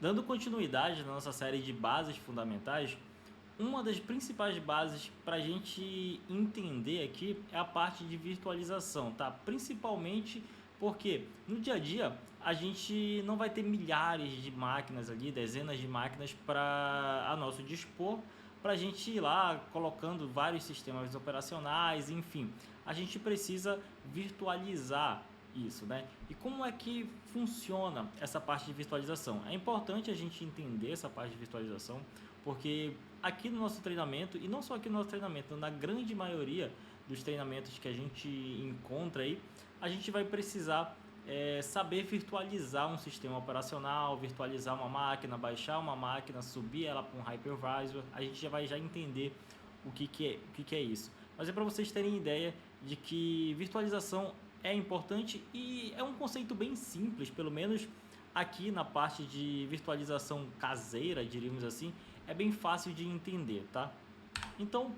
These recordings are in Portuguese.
Dando continuidade na nossa série de bases fundamentais, uma das principais bases para a gente entender aqui é a parte de virtualização, tá? Principalmente porque no dia a dia a gente não vai ter milhares de máquinas ali, dezenas de máquinas para a nosso dispor, para a gente ir lá colocando vários sistemas operacionais, enfim. A gente precisa virtualizar isso, né? E como é que funciona essa parte de virtualização? É importante a gente entender essa parte de virtualização, porque aqui no nosso treinamento, e não só aqui no nosso treinamento, na grande maioria dos treinamentos que a gente encontra aí, a gente vai precisar saber virtualizar um sistema operacional, virtualizar uma máquina, baixar uma máquina, subir ela para um hypervisor. A gente já vai entender o que é isso. Mas é para vocês terem ideia de que virtualização é importante e é um conceito bem simples, pelo menos aqui na parte de virtualização caseira, diríamos assim, é bem fácil de entender, tá? Então,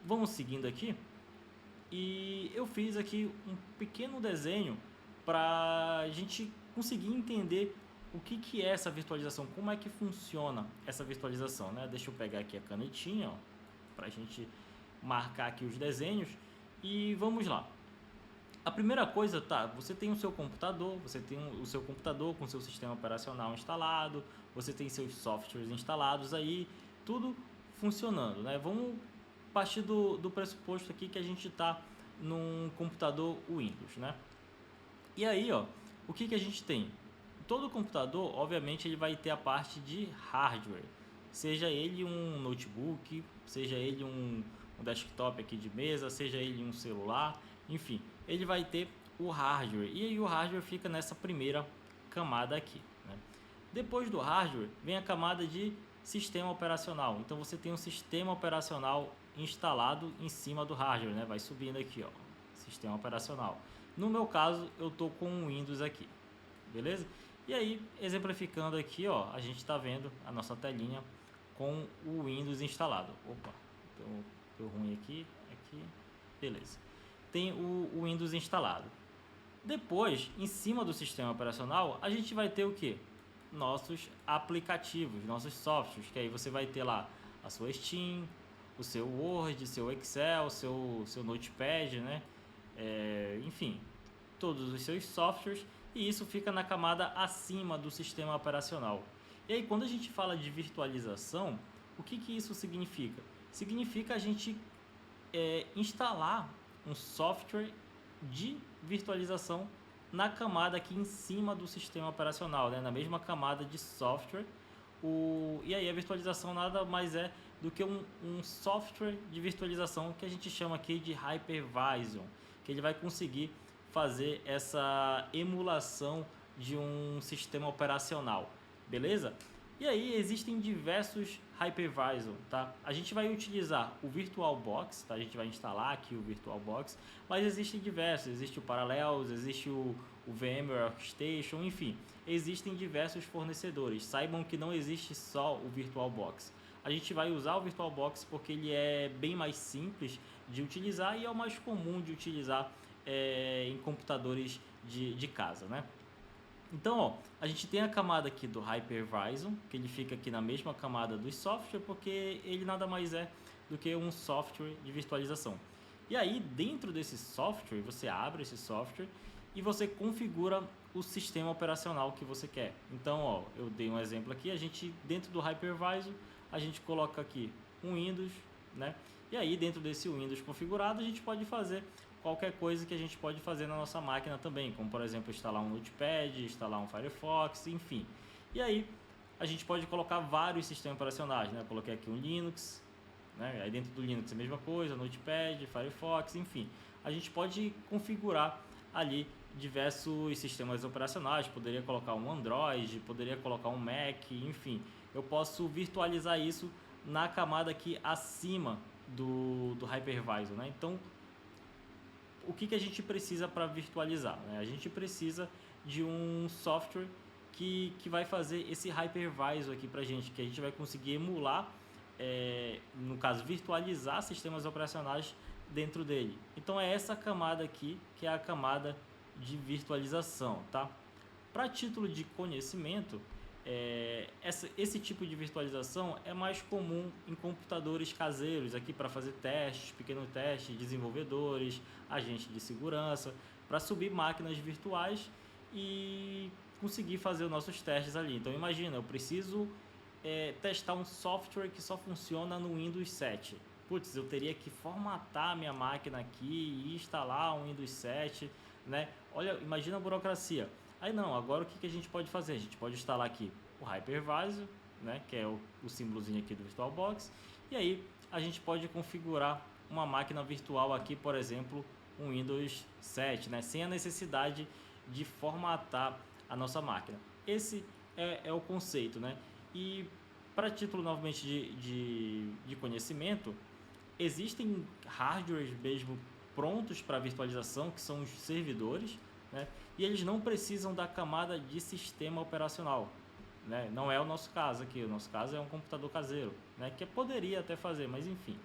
vamos seguindo aqui. E eu fiz aqui um pequeno desenho para a gente conseguir entender o que é essa virtualização, como é que funciona essa virtualização, né? Deixa eu pegar aqui a canetinha, para a gente marcar aqui os desenhos e vamos lá. A primeira coisa, tá, você tem o seu computador, com o seu sistema operacional instalado, você tem seus softwares instalados aí, tudo funcionando, né? Vamos partir do pressuposto aqui que a gente está num computador Windows, né? E aí, ó, o que a gente tem? Todo computador, obviamente, ele vai ter a parte de hardware, seja ele um notebook, seja ele um desktop aqui de mesa, seja ele um celular, enfim, ele vai ter o hardware. E aí o hardware fica nessa primeira camada aqui, né? Depois do hardware vem a camada de sistema operacional. Então você tem um sistema operacional instalado em cima do hardware, né? Vai subindo aqui, ó, sistema operacional. No meu caso, eu tô com o Windows aqui, beleza? E aí, exemplificando aqui, ó, a gente está vendo a nossa telinha com o Windows instalado. Opa, deu ruim aqui, beleza. Tem o Windows instalado. Depois, em cima do sistema operacional, a gente vai ter o que? Nossos aplicativos, nossos softwares, que aí você vai ter lá a sua Steam, o seu Word, seu Excel, seu Notepad, né? Enfim, todos os seus softwares, e isso fica na camada acima do sistema operacional. E aí, quando a gente fala de virtualização, o que isso significa? Significa a gente instalar um software de virtualização na camada aqui em cima do sistema operacional, né? Na mesma camada de software. E aí a virtualização nada mais é do que um software de virtualização que a gente chama aqui de hypervisor, que ele vai conseguir fazer essa emulação de um sistema operacional, beleza? E aí existem diversos hypervisor, tá? A gente vai utilizar o VirtualBox, tá? A gente vai instalar aqui o VirtualBox, mas existem diversos, existe o Parallels, existe o VMware Workstation, enfim, existem diversos fornecedores. Saibam que não existe só o VirtualBox. A gente vai usar o VirtualBox porque ele é bem mais simples de utilizar e é o mais comum de utilizar em computadores de casa, né? Então, ó, a gente tem a camada aqui do hypervisor, que ele fica aqui na mesma camada do software, porque ele nada mais é do que um software de virtualização. E aí, dentro desse software, você abre esse software e você configura o sistema operacional que você quer. Então, ó, eu dei um exemplo aqui, a gente dentro do hypervisor, a gente coloca aqui um Windows, né? E aí, dentro desse Windows configurado, a gente pode fazer qualquer coisa que a gente pode fazer na nossa máquina também, como por exemplo instalar um Notepad, instalar um Firefox, enfim. E aí a gente pode colocar vários sistemas operacionais, né? Eu coloquei aqui um Linux, né? Aí dentro do Linux a mesma coisa, Notepad, Firefox, enfim. A gente pode configurar ali diversos sistemas operacionais, poderia colocar um Android, poderia colocar um Mac, enfim. Eu posso virtualizar isso na camada aqui acima do hypervisor, né? Então, o que a gente precisa para virtualizar, né? A gente precisa de um software que vai fazer esse hypervisor aqui para gente, que a gente vai conseguir emular, no caso, virtualizar sistemas operacionais dentro dele. Então é essa camada aqui que é a camada de virtualização, tá? Para título de conhecimento, Esse tipo de virtualização é mais comum em computadores caseiros, aqui para fazer testes, pequenos testes, desenvolvedores, agentes de segurança, para subir máquinas virtuais e conseguir fazer os nossos testes ali. Então imagina, eu preciso testar um software que só funciona no Windows 7. Putz, eu teria que formatar a minha máquina aqui e instalar um Windows 7, né? Olha, imagina a burocracia. Aí não, agora o que a gente pode fazer? A gente pode instalar aqui o Hypervisor, né, que é o símbolozinho aqui do VirtualBox, e aí a gente pode configurar uma máquina virtual aqui, por exemplo, um Windows 7, né, sem a necessidade de formatar a nossa máquina. Esse é o conceito, né? E para título novamente de conhecimento, existem hardwares mesmo prontos para virtualização, que são os servidores, né? E eles não precisam da camada de sistema operacional, né? Não é o nosso caso aqui, o nosso caso é um computador caseiro, né? Que poderia até fazer, mas enfim.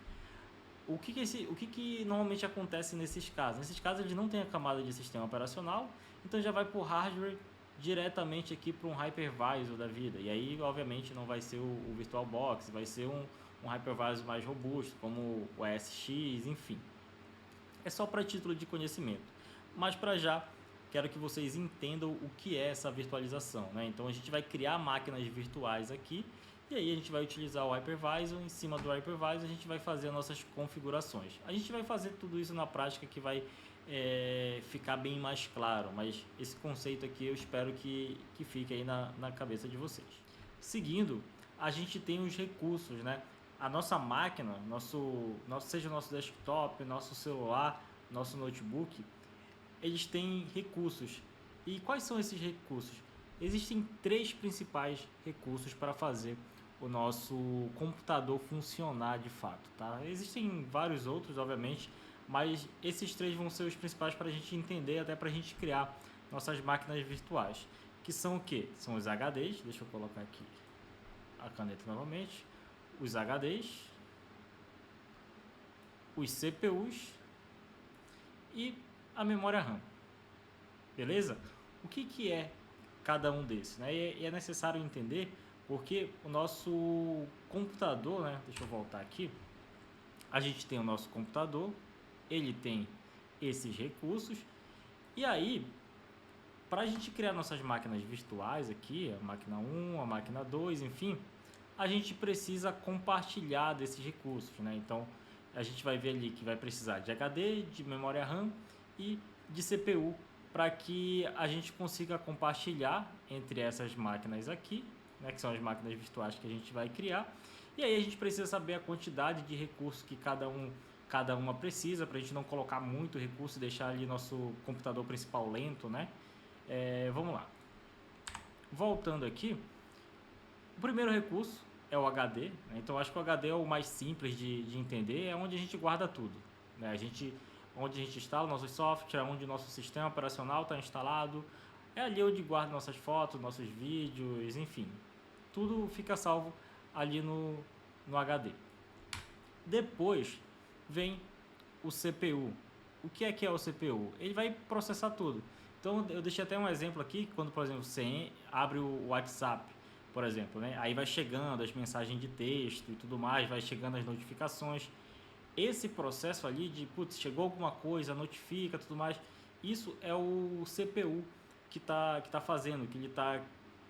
O que normalmente acontece nesses casos? Nesses casos eles não têm a camada de sistema operacional, então já vai para o hardware diretamente aqui para um hypervisor da vida. E aí, obviamente, não vai ser o VirtualBox, vai ser um hypervisor mais robusto, como o ESX, enfim. É só para título de conhecimento. Mas para já, quero que vocês entendam o que é essa virtualização, né? Então a gente vai criar máquinas virtuais aqui e aí a gente vai utilizar o hypervisor. Em cima do hypervisor a gente vai fazer as nossas configurações. A gente vai fazer tudo isso na prática que vai ficar bem mais claro, mas esse conceito aqui eu espero que fique aí na cabeça de vocês. Seguindo, a gente tem os recursos, né? A nossa máquina, seja o nosso desktop, nosso celular, nosso notebook, eles têm recursos. E quais são esses recursos? Existem 3 principais recursos para fazer o nosso computador funcionar de fato, tá? Existem vários outros, obviamente, mas esses 3 vão ser os principais para a gente entender, até para a gente criar nossas máquinas virtuais. Que são o que? São os HDs, deixa eu colocar aqui a caneta novamente. Os HDs, os CPUs e a memória RAM. Beleza? O que é cada um desses, né? E é necessário entender porque o nosso computador, né? Deixa eu voltar aqui. A gente tem o nosso computador, ele tem esses recursos e aí para a gente criar nossas máquinas virtuais aqui, a máquina 1, a máquina 2, enfim, a gente precisa compartilhar desses recursos, né? Então a gente vai ver ali que vai precisar de HD, de memória RAM e de CPU para que a gente consiga compartilhar entre essas máquinas aqui, né, que são as máquinas virtuais que a gente vai criar. E aí a gente precisa saber a quantidade de recursos que cada uma precisa, para a gente não colocar muito recurso e deixar ali nosso computador principal lento, né? Vamos lá. Voltando aqui, o primeiro recurso é o HD, né? Então acho que o HD é o mais simples de entender, é onde a gente guarda tudo, né? Onde a gente instala nossos software, onde o nosso sistema operacional está instalado, é ali onde guarda nossas fotos, nossos vídeos, enfim, tudo fica salvo ali no HD. Depois vem o CPU. O que é o CPU? Ele vai processar tudo. Então eu deixei até um exemplo aqui, quando por exemplo você abre o WhatsApp, por exemplo, né? Aí vai chegando as mensagens de texto e tudo mais, vai chegando as notificações. Esse processo ali de, putz, chegou alguma coisa, notifica, tudo mais, isso é o CPU que tá fazendo, que ele está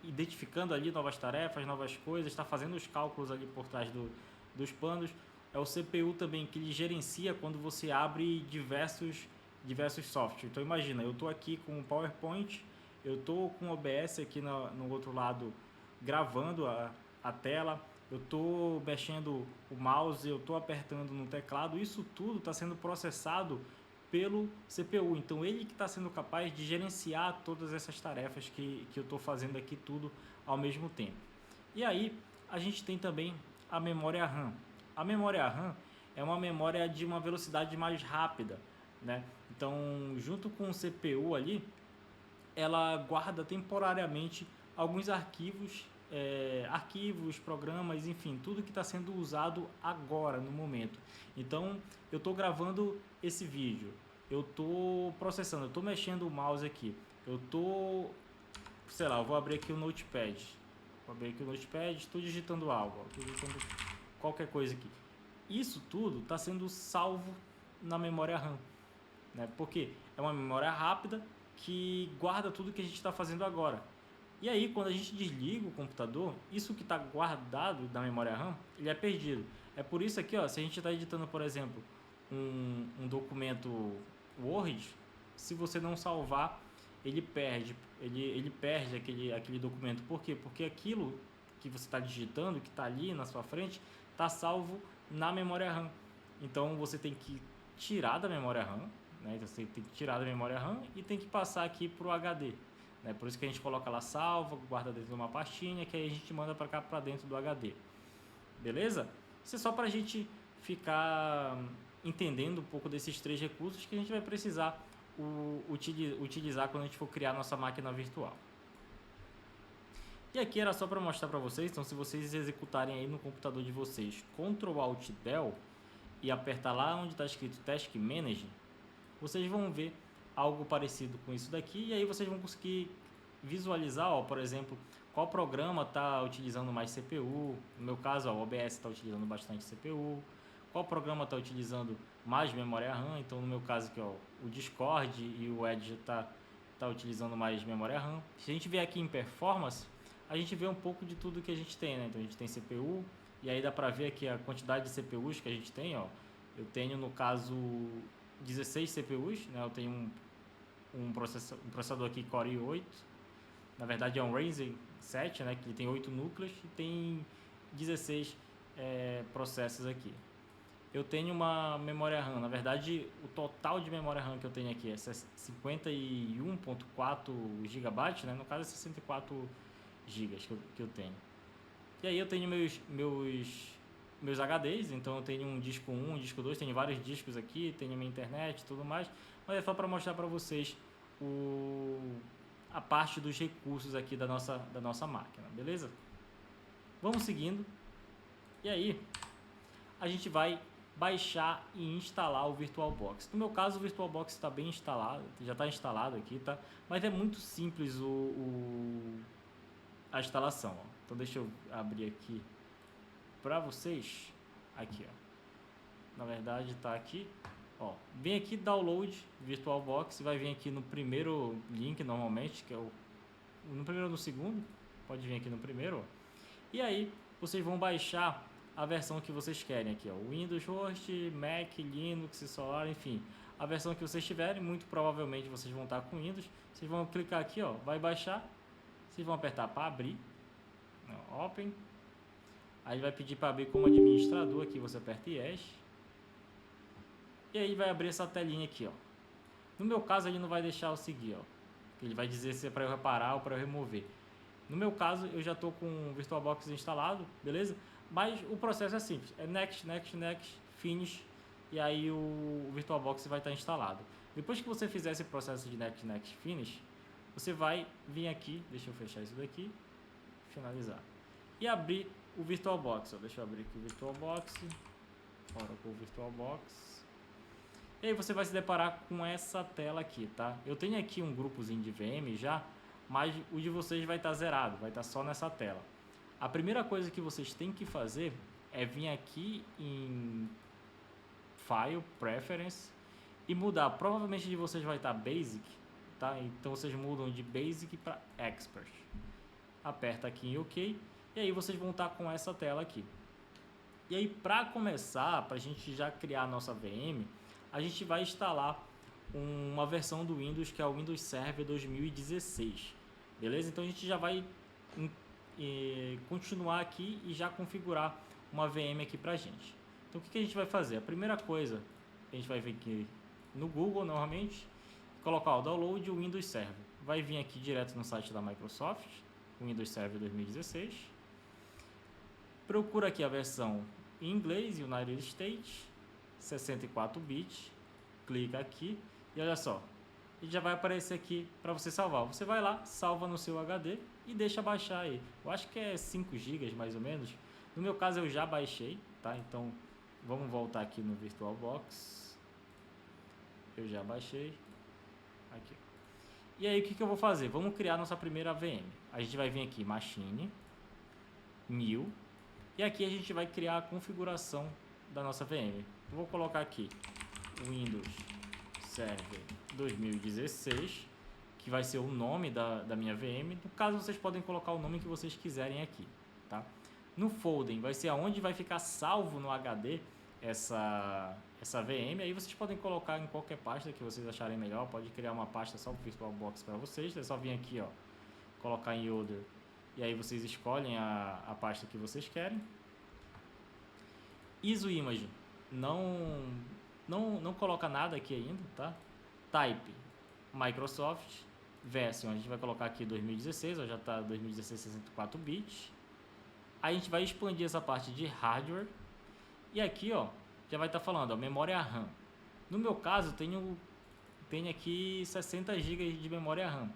identificando ali novas tarefas, novas coisas, está fazendo os cálculos ali por trás dos panos. É o CPU também que ele gerencia quando você abre diversos softwares. Então imagina, eu estou aqui com o PowerPoint, eu estou com o OBS aqui no outro lado gravando a tela, eu estou mexendo o mouse, eu estou apertando no teclado, isso tudo está sendo processado pelo CPU. Então ele que está sendo capaz de gerenciar todas essas tarefas que eu estou fazendo aqui tudo ao mesmo tempo. E aí a gente tem também a memória RAM. A memória RAM é uma memória de uma velocidade mais rápida, né? Então junto com o CPU ali, ela guarda temporariamente alguns arquivos, programas, enfim, tudo que está sendo usado agora, no momento. Então, eu estou gravando esse vídeo, eu estou processando, eu estou mexendo o mouse aqui, eu estou, sei lá, eu vou abrir aqui o Notepad. Vou abrir aqui o Notepad, estou digitando algo, estou digitando qualquer coisa aqui. Isso tudo está sendo salvo na memória RAM, né? Porque é uma memória rápida que guarda tudo que a gente está fazendo agora. E aí, quando a gente desliga o computador, isso que está guardado na memória RAM, ele é perdido. É por isso aqui, ó, se a gente está editando, por exemplo, um documento Word, se você não salvar, ele perde, ele perde aquele documento. Por quê? Porque aquilo que você está digitando, que está ali na sua frente, está salvo na memória RAM. Então você tem que tirar da memória RAM, né? Então você tem que tirar da memória RAM e tem que passar aqui para o HD. Né? Por isso que a gente coloca lá salva, guarda dentro de uma pastinha, que aí a gente manda para cá, para dentro do HD. Beleza? Isso é só para a gente ficar entendendo um pouco desses três recursos que a gente vai precisar utilizar quando a gente for criar nossa máquina virtual. E aqui era só para mostrar para vocês, então se vocês executarem aí no computador de vocês Ctrl Alt Del e apertar lá onde está escrito Task Manager, vocês vão ver algo parecido com isso daqui, e aí vocês vão conseguir visualizar, ó, por exemplo, qual programa está utilizando mais CPU. No meu caso, ó, o OBS está utilizando bastante CPU, qual programa está utilizando mais memória RAM. Então no meu caso aqui, ó, o Discord e o Edge está utilizando mais memória RAM. Se a gente vier aqui em Performance, a gente vê um pouco de tudo que a gente tem, né? Então a gente tem CPU, e aí dá para ver aqui a quantidade de CPUs que a gente tem, ó. Eu tenho, no caso, 16 CPUs, né? Eu tenho um processador aqui Core i8, na verdade é um Ryzen 7, né? Que tem 8 núcleos e tem 16 processos aqui. Eu tenho uma memória RAM, na verdade o total de memória RAM que eu tenho aqui é 51.4 GB, né? No caso é 64 GB que eu tenho. E aí eu tenho meus HDs, então eu tenho um disco 1, um disco 2, tenho vários discos aqui, tenho minha internet e tudo mais, mas é só para mostrar para vocês a parte dos recursos aqui da nossa máquina, beleza? Vamos seguindo. E aí a gente vai baixar e instalar o VirtualBox. No meu caso o VirtualBox está bem instalado, já está instalado aqui, tá? Mas é muito simples a instalação, ó. Então deixa eu abrir aqui para vocês. Aqui, ó. Na verdade está aqui, ó. Vem aqui download VirtualBox, vai vir aqui no primeiro link normalmente, que é no primeiro ou no segundo. Pode vir aqui no primeiro, ó. E aí vocês vão baixar a versão que vocês querem aqui, ó. Windows Host, Mac, Linux, Solar, enfim, a versão que vocês tiverem. Muito provavelmente vocês vão estar com Windows. Vocês vão clicar aqui, ó, vai baixar. Vocês vão apertar para abrir, Open. Aí vai pedir para abrir como administrador, aqui você aperta Yes. E aí vai abrir essa telinha aqui, ó. No meu caso ele não vai deixar eu seguir, ó. Ele vai dizer se é para eu reparar ou para eu remover. No meu caso eu já estou com o VirtualBox instalado, beleza? Mas o processo é simples, é Next, Next, Next, Finish, e aí o VirtualBox vai estar instalado. Depois que você fizer esse processo de Next, Next, Finish, você vai vir aqui, deixa eu fechar isso daqui, finalizar, e abrir o VirtualBox. Ó. Deixa eu abrir aqui o VirtualBox, Oracle VirtualBox, e aí você vai se deparar com essa tela aqui, tá? Eu tenho aqui um grupozinho de VM já, mas o de vocês vai estar zerado, vai estar só nessa tela. A primeira coisa que vocês têm que fazer é vir aqui em File, Preference, e mudar. Provavelmente de vocês vai estar Basic, tá? Então vocês mudam de Basic para Expert. Aperta aqui em OK, e aí vocês vão estar com essa tela aqui. E aí, para começar, para a gente já criar a nossa VM, a gente vai instalar uma versão do Windows que é o Windows Server 2016. Beleza? Então a gente já vai continuar aqui e já configurar uma VM aqui pra gente. Então o que a gente vai fazer? A primeira coisa, a gente vai vir aqui no Google novamente, colocar o download o Windows Server. Vai vir aqui direto no site da Microsoft, Windows Server 2016. Procura aqui a versão em inglês, United States, 64 bits. Clica aqui e olha só, ele já vai aparecer aqui para você salvar. Você vai lá, salva no seu HD e deixa baixar aí. Eu acho que é 5 GB mais ou menos. No meu caso eu já baixei, tá? Então vamos voltar aqui no VirtualBox. Eu já baixei. Aqui. E aí o que eu vou fazer? Vamos criar nossa primeira VM. A gente vai vir aqui, Machine. 1000. E aqui a gente vai criar a configuração da nossa VM. Eu vou colocar aqui Windows Server 2016, que vai ser o nome da minha VM. No caso, vocês podem colocar o nome que vocês quiserem aqui, tá? No folder vai ser aonde vai ficar salvo no HD essa VM. Aí vocês podem colocar em qualquer pasta que vocês acharem melhor. Pode criar uma pasta só para o VirtualBox para vocês. É só vir aqui, ó, colocar em Other, e aí vocês escolhem a pasta que vocês querem. ISO Image, não coloca nada aqui ainda, tá? Type, Microsoft, Version, a gente vai colocar aqui 2016, ó, já está 2016 64 bits. Aí a gente vai expandir essa parte de hardware, e aqui, ó, já vai estar falando, ó, memória RAM. No meu caso, tenho aqui 60 GB de memória RAM.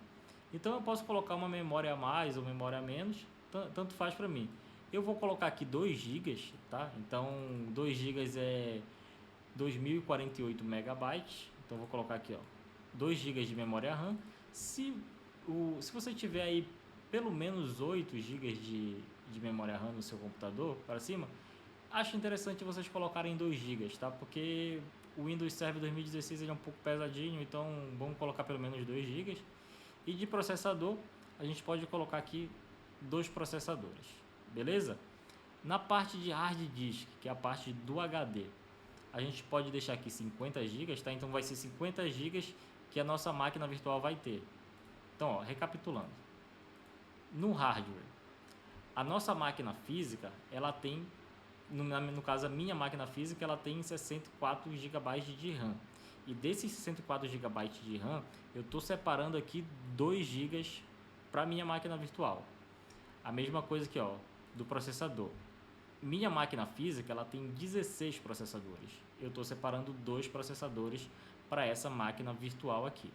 Então eu posso colocar uma memória a mais ou memória a menos, tanto faz para mim. Eu vou colocar aqui 2 GB, tá? Então 2 GB é 2048 megabytes. Então vou colocar aqui, ó, 2 GB de memória RAM. Se você tiver aí pelo menos 8 GB de memória RAM no seu computador para cima, acho interessante vocês colocarem 2 GB, tá? Porque o Windows Server 2016 ele é um pouco pesadinho, então vamos colocar pelo menos 2 GB. E de processador, a gente pode colocar aqui 2 processadores, beleza? Na parte de hard disk, que é a parte do HD, a gente pode deixar aqui 50 GB, tá? Então vai ser 50 GB que a nossa máquina virtual vai ter. Então, ó, recapitulando. No hardware, a nossa máquina física, ela tem, no caso a minha máquina física, ela tem 64 GB de RAM. E desses 64 GB de RAM, eu estou separando aqui 2 GB para minha máquina virtual. A mesma coisa aqui, ó, do processador. Minha máquina física, ela tem 16 processadores. Eu estou separando 2 processadores para essa máquina virtual aqui.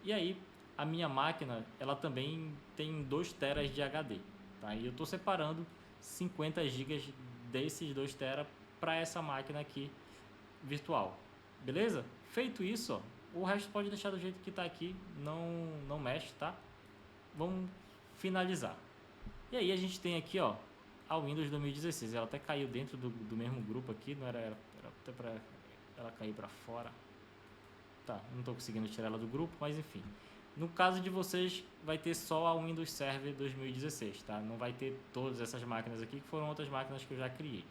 E aí, a minha máquina, ela também tem 2 teras de HD. Tá? E eu estou separando 50 GB desses 2 teras para essa máquina aqui virtual. Beleza? Feito isso, ó, o resto pode deixar do jeito que está aqui, não mexe, tá? Vamos finalizar. E aí a gente tem aqui, ó, a Windows 2016. Ela até caiu dentro do mesmo grupo aqui, não era até para ela cair para fora. Tá, não estou conseguindo tirar ela do grupo, mas enfim. No caso de vocês, vai ter só a Windows Server 2016, tá? Não vai ter todas essas máquinas aqui, que foram outras máquinas que eu já criei.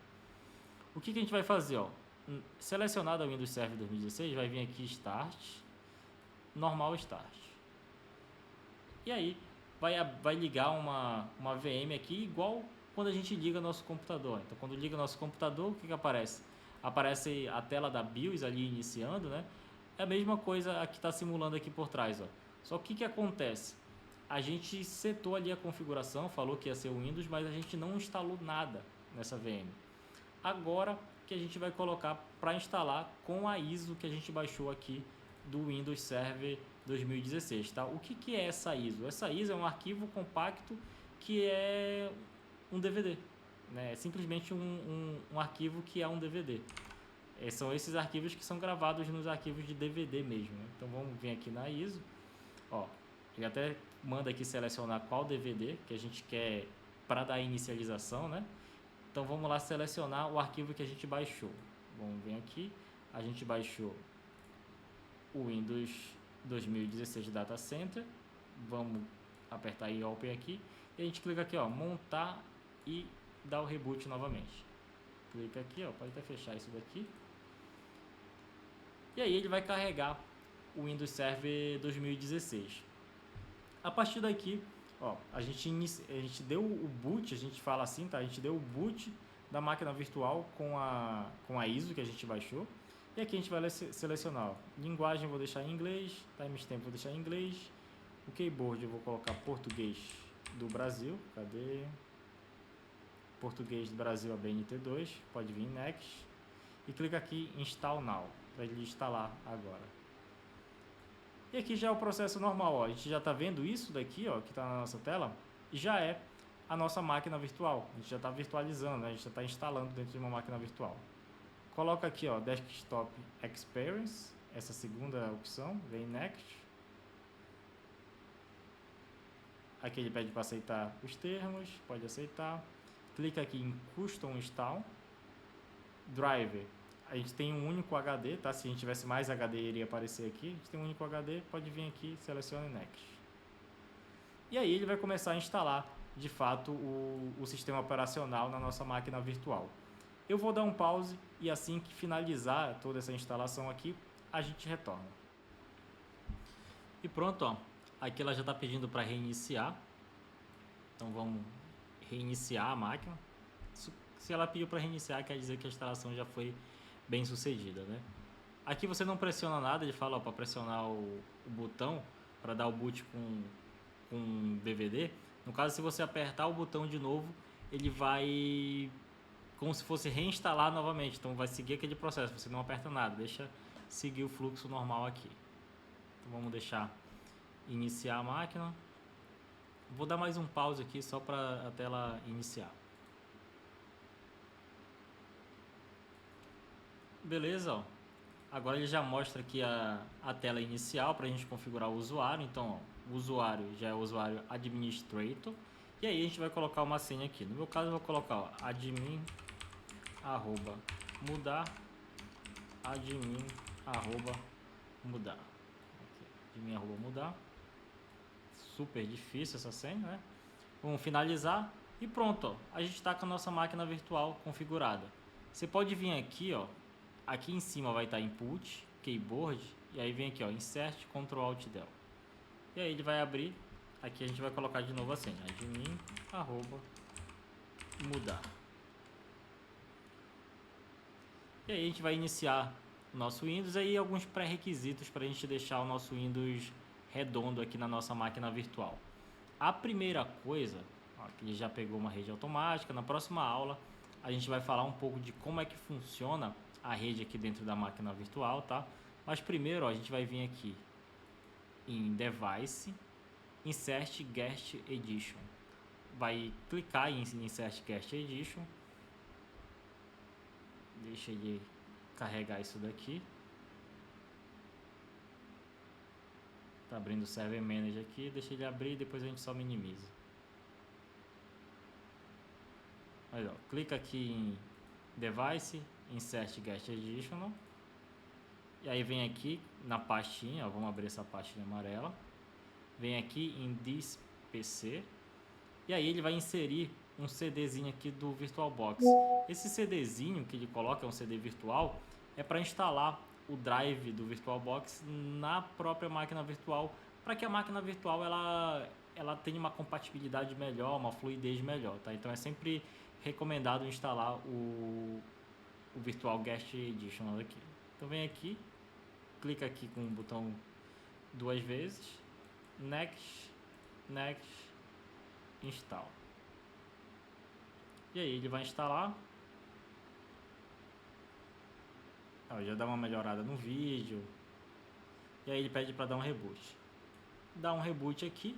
O que a gente vai fazer, ó? Selecionado a Windows Server 2016, vai vir aqui Start, Normal Start. E aí vai ligar uma VM aqui, igual quando a gente liga nosso computador. Então quando liga nosso computador, o que aparece? Aparece a tela da BIOS ali iniciando, né? É a mesma coisa que está simulando aqui por trás, ó. Só que o que acontece? A gente setou ali a configuração, falou que ia ser o Windows, mas a gente não instalou nada nessa VM. Agora que a gente vai colocar para instalar com a ISO que a gente baixou aqui do Windows Server 2016, tá? O que é essa ISO? Essa ISO é um arquivo compacto que é um DVD, né? É simplesmente um arquivo que é um DVD. São esses arquivos que são gravados nos arquivos de DVD mesmo, né? Então vamos vir aqui na ISO, ó, ele até manda aqui selecionar qual DVD que a gente quer para dar inicialização, né? Então vamos lá selecionar o arquivo que a gente baixou. Vamos vir aqui, a gente baixou o Windows 2016 Data Center. Vamos apertar aí Open aqui e a gente clica aqui, ó, montar e dar o reboot novamente. Clica aqui, ó, pode até fechar isso daqui. E aí ele vai carregar o Windows Server 2016. A partir daqui, ó, a gente deu o boot, a gente fala assim, tá? A gente deu o boot da máquina virtual com a ISO que a gente baixou. E aqui a gente vai selecionar, ó, linguagem eu vou deixar em inglês, timestamp vou deixar em inglês, o keyboard eu vou colocar português do Brasil, cadê? Português do Brasil ABNT2, pode vir em Next. E clica aqui em Install Now, para ele instalar agora. E aqui já é o processo normal, ó. A gente já está vendo isso daqui, ó, que está na nossa tela, e já é a nossa máquina virtual. A gente já está virtualizando, né? A gente já está instalando dentro de uma máquina virtual. Coloca aqui, ó, Desktop Experience, essa segunda opção, vem Next. Aqui ele pede para aceitar os termos, pode aceitar. Clica aqui em Custom Install. Driver, a gente tem um único HD, tá? Se a gente tivesse mais HD iria aparecer aqui. A gente tem um único HD, pode vir aqui, selecione Next. E aí ele vai começar a instalar de fato o sistema operacional na nossa máquina virtual. Eu vou dar um pause e assim que finalizar toda essa instalação aqui, a gente retorna. E pronto, ó. Aqui ela já está pedindo para reiniciar. Então vamos reiniciar a máquina. Se ela pediu para reiniciar, quer dizer que a instalação já foi bem sucedida, né? Aqui você não pressiona nada, ele fala para pressionar o botão para dar o boot com DVD. No caso, se você apertar o botão de novo, ele vai como se fosse reinstalar novamente. Então vai seguir aquele processo, você não aperta nada, deixa seguir o fluxo normal aqui. Então vamos deixar iniciar a máquina. Vou dar mais um pause aqui só para a tela iniciar. Beleza, ó. Agora ele já mostra aqui a tela inicial para a gente configurar o usuário. Então, ó, o usuário já é o usuário administrator. E aí a gente vai colocar uma senha aqui. No meu caso eu vou colocar, ó, admin @mudar admin @mudar. Admin @mudar. Super difícil essa senha, né? Vamos finalizar e pronto, ó. A gente está com a nossa máquina virtual configurada. Você pode vir aqui, ó. Aqui em cima vai estar input, keyboard, e aí vem aqui, ó, insert Ctrl Alt Del. E aí ele vai abrir. Aqui a gente vai colocar de novo a senha, admin @mudar. E aí a gente vai iniciar o nosso Windows e aí alguns pré-requisitos para a gente deixar o nosso Windows redondo aqui na nossa máquina virtual. A primeira coisa, ó, que ele já pegou uma rede automática. Na próxima aula a gente vai falar um pouco de como é que funciona a rede aqui dentro da máquina virtual, tá? Mas primeiro, ó, a gente vai vir aqui em Device, Insert Guest Edition. Vai clicar em Insert Guest Edition. Deixa ele carregar isso daqui. Tá abrindo o Server Manager aqui, deixa ele abrir e depois a gente só minimiza. Aí, ó, clica aqui em Device, Insert Guest Additional. E aí vem aqui na pastinha, ó, vamos abrir essa pastinha amarela. Vem aqui em This PC. E aí ele vai inserir um CDzinho aqui do VirtualBox. Esse CDzinho que ele coloca, é um CD virtual, é para instalar o drive do VirtualBox na própria máquina virtual, para que a máquina virtual ela tenha uma compatibilidade melhor, uma fluidez melhor, tá? Então é sempre recomendado instalar o Virtual Guest Edition aqui. Então vem aqui, clica aqui com o botão duas vezes, Next, Next, Install. E aí ele vai instalar. Ó, já dá uma melhorada no vídeo. E aí ele pede para dar um reboot. Dá um reboot aqui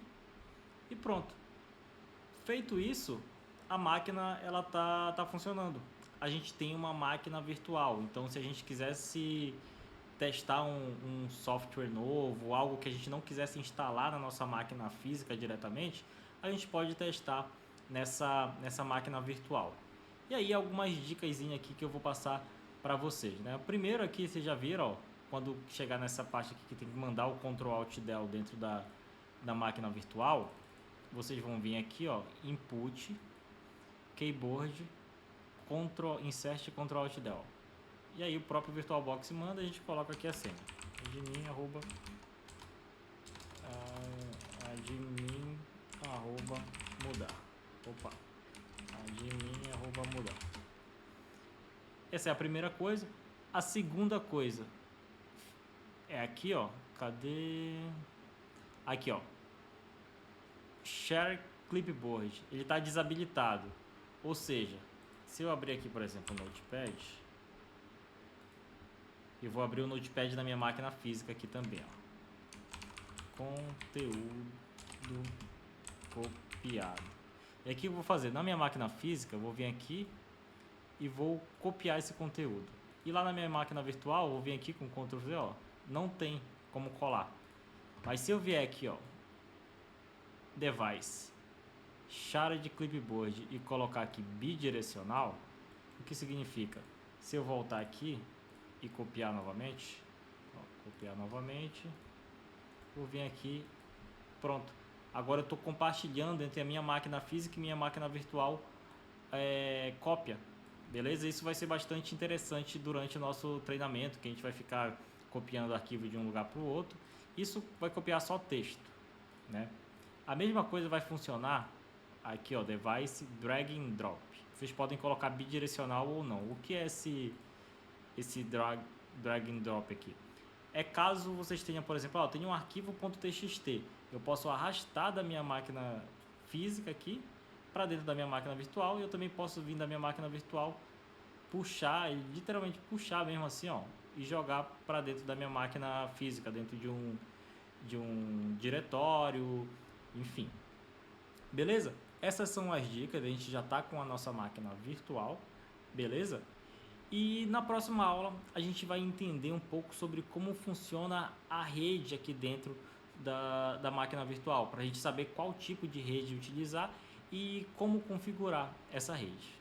e pronto. Feito isso, a máquina ela tá funcionando. A gente tem uma máquina virtual. Então, se a gente quisesse testar um software novo, algo que a gente não quisesse instalar na nossa máquina física diretamente, a gente pode testar nessa máquina virtual. E aí algumas dicas aqui que eu vou passar para vocês, né? Primeiro aqui, vocês já viram, ó, quando chegar nessa parte aqui que tem que mandar o Ctrl Alt Del dentro da máquina virtual, vocês vão vir aqui, ó, Input, Keyboard, Insert Ctrl Alt Del. E aí o próprio VirtualBox manda, a gente coloca aqui a senha. admin@mudar. Opa. admin@mudar. Essa é a primeira coisa. A segunda coisa é aqui, ó. Cadê? Aqui, ó. Share Clipboard. Ele está desabilitado. Ou seja, se eu abrir aqui, por exemplo, o Notepad, eu vou abrir o Notepad na minha máquina física aqui também, ó. Conteúdo copiado. E aqui eu vou fazer, na minha máquina física, eu vou vir aqui e vou copiar esse conteúdo. E lá na minha máquina virtual, eu vou vir aqui com Ctrl V, ó, não tem como colar. Mas se eu vier aqui, ó, device, shared clipboard e colocar aqui bidirecional, o que significa? Se eu voltar aqui e copiar novamente, vou vir aqui, pronto. Agora eu estou compartilhando entre a minha máquina física e minha máquina virtual cópia, beleza? Isso vai ser bastante interessante durante o nosso treinamento, que a gente vai ficar copiando arquivo de um lugar para o outro. Isso vai copiar só texto, né? A mesma coisa vai funcionar aqui, ó, device drag and drop. Vocês podem colocar bidirecional ou não. O que é esse drag and drop aqui? É caso vocês tenham, por exemplo, eu tenho um arquivo .txt, eu posso arrastar da minha máquina física aqui para dentro da minha máquina virtual, e eu também posso vir da minha máquina virtual, puxar, literalmente puxar mesmo assim, ó, e jogar para dentro da minha máquina física, dentro de um diretório, enfim. Beleza? Essas são as dicas, a gente já está com a nossa máquina virtual, beleza? E na próxima aula a gente vai entender um pouco sobre como funciona a rede aqui dentro da máquina virtual, para a gente saber qual tipo de rede utilizar e como configurar essa rede.